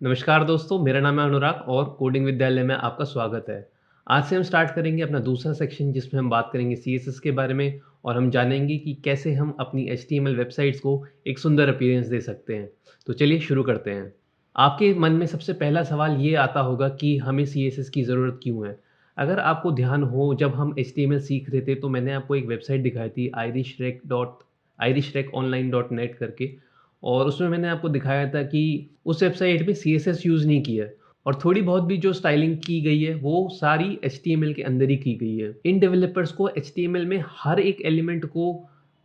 नमस्कार दोस्तों, मेरा नाम है अनुराग और कोडिंग विद्यालय में आपका स्वागत है। आज से हम स्टार्ट करेंगे अपना दूसरा सेक्शन जिसमें हम बात करेंगे सीएसएस के बारे में और हम जानेंगे कि कैसे हम अपनी एचटीएमएल वेबसाइट्स को एक सुंदर अपीयरेंस दे सकते हैं। तो चलिए शुरू करते हैं। आपके मन में सबसे पहला सवाल ये आता होगा कि हमें सीएसएस की ज़रूरत क्यों है? अगर आपको ध्यान हो जब हम एचटीएमएल सीख रहे थे तो मैंने आपको एक वेबसाइट दिखाई थी irishreckonline.net करके और उसमें मैंने आपको दिखाया था कि उस वेबसाइट में सीएसएस यूज़ नहीं किया है और थोड़ी बहुत भी जो स्टाइलिंग की गई है वो सारी एचटीएमएल के अंदर ही की गई है। इन डेवलपर्स को एचटीएमएल में हर एक एलिमेंट को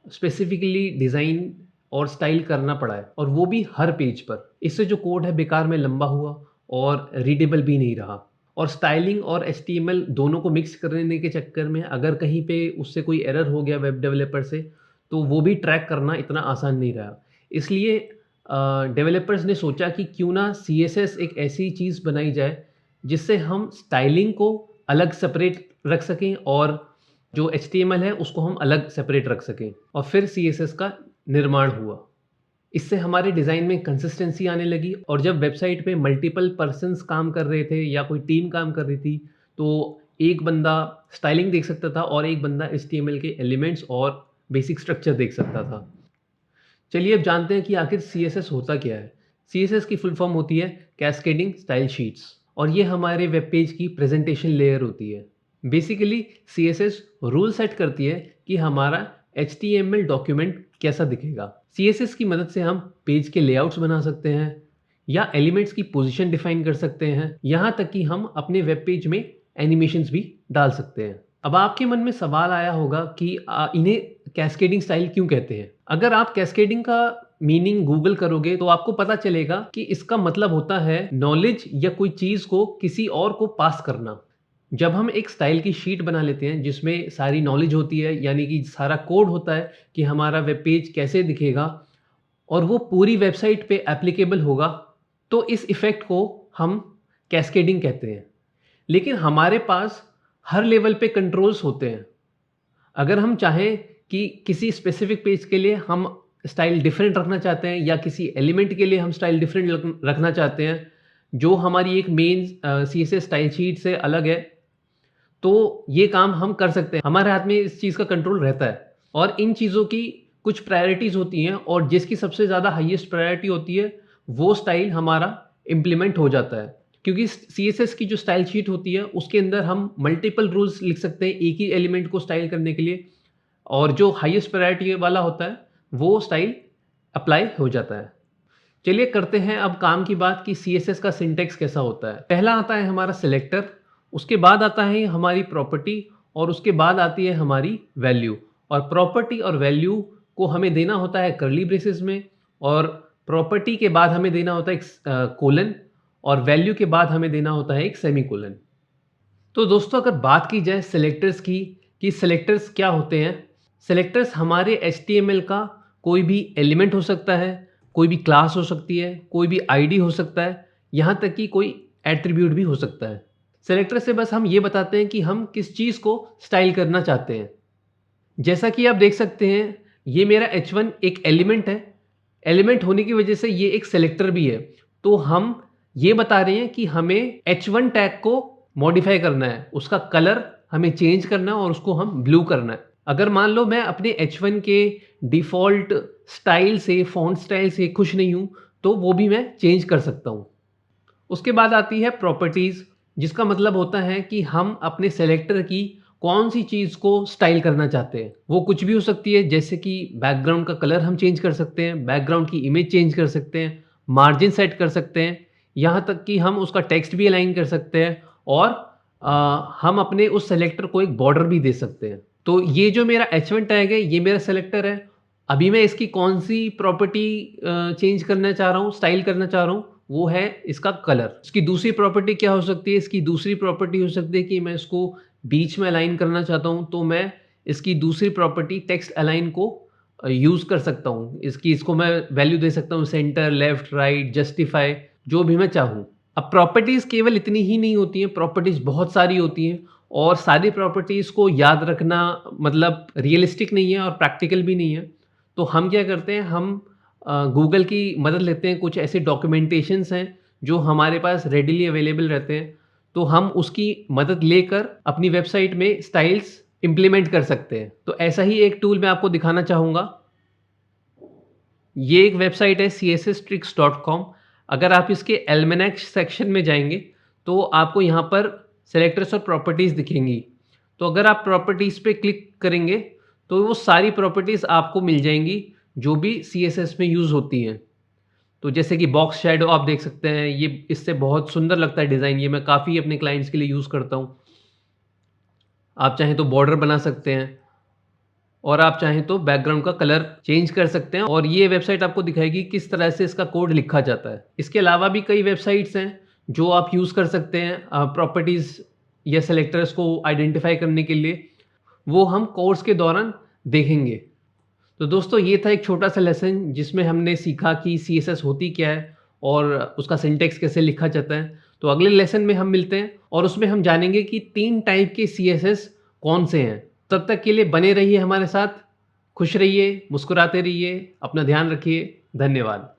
स्पेसिफिकली डिज़ाइन और स्टाइल करना पड़ा है और वो भी हर पेज पर। इससे जो कोड है बेकार में लंबा हुआ और रीडेबल भी नहीं रहा। और स्टाइलिंग और एचटीएमएल दोनों को मिक्स करने के चक्कर में अगर कहीं पे उससे कोई एरर हो गया वेब डेवलपर से तो वो भी ट्रैक करना इतना आसान नहीं रहा। इसलिए डेवलपर्स ने सोचा कि क्यों ना सीएसएस एक ऐसी चीज़ बनाई जाए जिससे हम स्टाइलिंग को अलग सेपरेट रख सकें और जो एचटीएमएल है उसको हम अलग सेपरेट रख सकें और फिर सीएसएस का निर्माण हुआ। इससे हमारे डिज़ाइन में कंसिस्टेंसी आने लगी और जब वेबसाइट पे मल्टीपल पर्सन्स काम कर रहे थे या कोई टीम काम कर रही थी तो एक बंदा स्टाइलिंग देख सकता था और एक बंदा एचटीएमएल के एलिमेंट्स और बेसिक स्ट्रक्चर देख सकता था। चलिए अब जानते हैं कि आखिर सीएसएस होता क्या है। सीएसएस की फुल फॉर्म होती है कैस्केडिंग स्टाइल शीट्स और ये हमारे वेब पेज की प्रेजेंटेशन लेयर होती है। बेसिकली सीएसएस रूल सेट करती है कि हमारा एचटीएमएल डॉक्यूमेंट कैसा दिखेगा। सीएसएस की मदद से हम पेज के लेआउट्स बना सकते हैं या एलिमेंट्स की पोजीशन डिफाइन कर सकते हैं, यहाँ तक कि हम अपने वेब पेज में एनिमेशंस भी डाल सकते हैं। अब आपके मन में सवाल आया होगा कि इन्हें कैस्केडिंग स्टाइल क्यों कहते हैं? अगर आप कैस्केडिंग का मीनिंग गूगल करोगे तो आपको पता चलेगा कि इसका मतलब होता है नॉलेज या कोई चीज़ को किसी और को पास करना। जब हम एक स्टाइल की शीट बना लेते हैं जिसमें सारी नॉलेज होती है यानी कि सारा कोड होता है कि हमारा वेब पेज कैसे दिखेगा और वो पूरी वेबसाइट पे एप्लीकेबल होगा, तो इस इफ़ेक्ट को हम कैस्केडिंग कहते हैं। लेकिन हमारे पास हर लेवल पे कंट्रोल्स होते हैं। अगर हम चाहें कि किसी स्पेसिफिक पेज के लिए हम स्टाइल डिफरेंट रखना चाहते हैं या किसी एलिमेंट के लिए हम स्टाइल डिफरेंट रखना चाहते हैं जो हमारी एक मेन सीएसएस स्टाइल शीट से अलग है, तो ये काम हम कर सकते हैं। हमारे हाथ में इस चीज़ का कंट्रोल रहता है और इन चीज़ों की कुछ प्रायोरिटीज़ होती हैं और जिसकी सबसे ज़्यादा हाईएस्ट प्रायोरिटी होती है वो स्टाइल हमारा इम्प्लीमेंट हो जाता है। क्योंकि सीएसएस की जो स्टाइल शीट होती है उसके अंदर हम मल्टीपल रूल्स लिख सकते हैं एक ही एलिमेंट को स्टाइल करने के लिए और जो हाईएस्ट प्रायोरिटी वाला होता है वो स्टाइल अप्लाई हो जाता है। चलिए करते हैं अब काम की बात कि सीएसएस का सिंटैक्स कैसा होता है। पहला आता है हमारा सिलेक्टर, उसके बाद आता है हमारी प्रॉपर्टी और उसके बाद आती है हमारी वैल्यू। और प्रॉपर्टी और वैल्यू को हमें देना होता है कर्ली ब्रेसेस में और प्रॉपर्टी के बाद हमें देना होता है एक कोलन और वैल्यू के बाद हमें देना होता है एक सेमीकोलन। तो दोस्तों अगर बात की जाए सिलेक्टर्स की कि सिलेक्टर्स क्या होते हैं, सिलेक्टर्स हमारे एचटीएमएल का कोई भी एलिमेंट हो सकता है, कोई भी क्लास हो सकती है, कोई भी आईडी हो सकता है, यहाँ तक कि कोई एट्रीब्यूट भी हो सकता है। सेलेक्टर से बस हम ये बताते हैं कि हम किस चीज़ को स्टाइल करना चाहते हैं। जैसा कि आप देख सकते हैं ये मेरा h1 एक एलिमेंट है, एलिमेंट होने की वजह से ये एक सेलेक्टर भी है। तो हम ये बता रहे हैं कि हमें h1 टैग को मॉडिफाई करना है, उसका कलर हमें चेंज करना है और उसको हम ब्लू करना है। अगर मान लो मैं अपने h1 के डिफ़ॉल्ट स्टाइल से, फ़ॉन्ट स्टाइल से खुश नहीं हूँ तो वो भी मैं चेंज कर सकता हूँ। उसके बाद आती है प्रॉपर्टीज़, जिसका मतलब होता है कि हम अपने सेलेक्टर की कौन सी चीज़ को स्टाइल करना चाहते हैं। वो कुछ भी हो सकती है जैसे कि बैकग्राउंड का कलर हम चेंज कर सकते हैं, बैकग्राउंड की इमेज चेंज कर सकते हैं, मार्जिन सेट कर सकते हैं, यहाँ तक कि हम उसका टेक्स्ट भी अलाइन कर सकते हैं और हम अपने उस सेलेक्टर को एक बॉर्डर भी दे सकते हैं। तो ये जो मेरा h1 टैग है ये मेरा सेलेक्टर है। अभी मैं इसकी कौन सी प्रॉपर्टी चेंज करना चाह रहा हूँ, स्टाइल करना चाह रहा हूँ, वो है इसका कलर। इसकी दूसरी प्रॉपर्टी क्या हो सकती है? इसकी दूसरी प्रॉपर्टी हो सकती है कि मैं इसको बीच में अलाइन करना चाहता हूँ तो मैं इसकी दूसरी प्रॉपर्टी टेक्स्ट अलाइन को यूज़ कर सकता हूँ। इसको मैं वैल्यू दे सकता हूँ सेंटर, लेफ्ट, राइट, जस्टिफाई, जो भी मैं चाहूँ। अब प्रॉपर्टीज़ केवल इतनी ही नहीं होती हैं, प्रॉपर्टीज़ बहुत सारी होती हैं और सारी प्रॉपर्टीज़ को याद रखना मतलब रियलिस्टिक नहीं है और प्रैक्टिकल भी नहीं है। तो हम क्या करते हैं, हम गूगल की मदद लेते हैं। कुछ ऐसे डॉक्यूमेंटेशंस हैं जो हमारे पास रेडिली अवेलेबल रहते हैं, तो हम उसकी मदद लेकर अपनी वेबसाइट में स्टाइल्स इम्प्लीमेंट कर सकते हैं। तो ऐसा ही एक टूल मैं आपको दिखाना चाहूँगा। ये एक वेबसाइट है csstricks.com। अगर आप इसके एल्मेनेक सेक्शन में जाएँगे, तो आपको यहाँ पर सेलेक्टर्स और प्रॉपर्टीज़ दिखेंगी। तो अगर आप प्रॉपर्टीज़ पे क्लिक करेंगे, तो वो सारी प्रॉपर्टीज़ आपको मिल जाएँगी, जो भी सीएसएस में यूज़ होती हैं। तो जैसे कि बॉक्स शैडो आप देख सकते हैं, ये इससे बहुत सुंदर लगता है डिज़ाइन, ये मैं काफ़ी अपने क्लाइंट्स के लिए यूज़ करता हूँ। आप चाहें तो बॉर्डर बना सकते हैं और आप चाहें तो बैकग्राउंड का कलर चेंज कर सकते हैं और ये वेबसाइट आपको दिखाएगी किस तरह से इसका कोड लिखा जाता है। इसके अलावा भी कई वेबसाइट्स हैं जो आप यूज़ कर सकते हैं प्रॉपर्टीज़ या सेलेक्टर्स को आइडेंटिफ़ाई करने के लिए, वो हम कोर्स के दौरान देखेंगे। तो दोस्तों ये था एक छोटा-सा लेसन जिसमें हमने सीखा कि सीएसएस होती क्या है और उसका सिंटैक्स कैसे लिखा जाता है। तो अगले लेसन में हम मिलते हैं और उसमें हम जानेंगे कि 3 टाइप के सीएसएस कौन से हैं। तब तक के लिए बने रहिए हमारे साथ, खुश रहिए, मुस्कुराते रहिए, अपना ध्यान रखिए। धन्यवाद।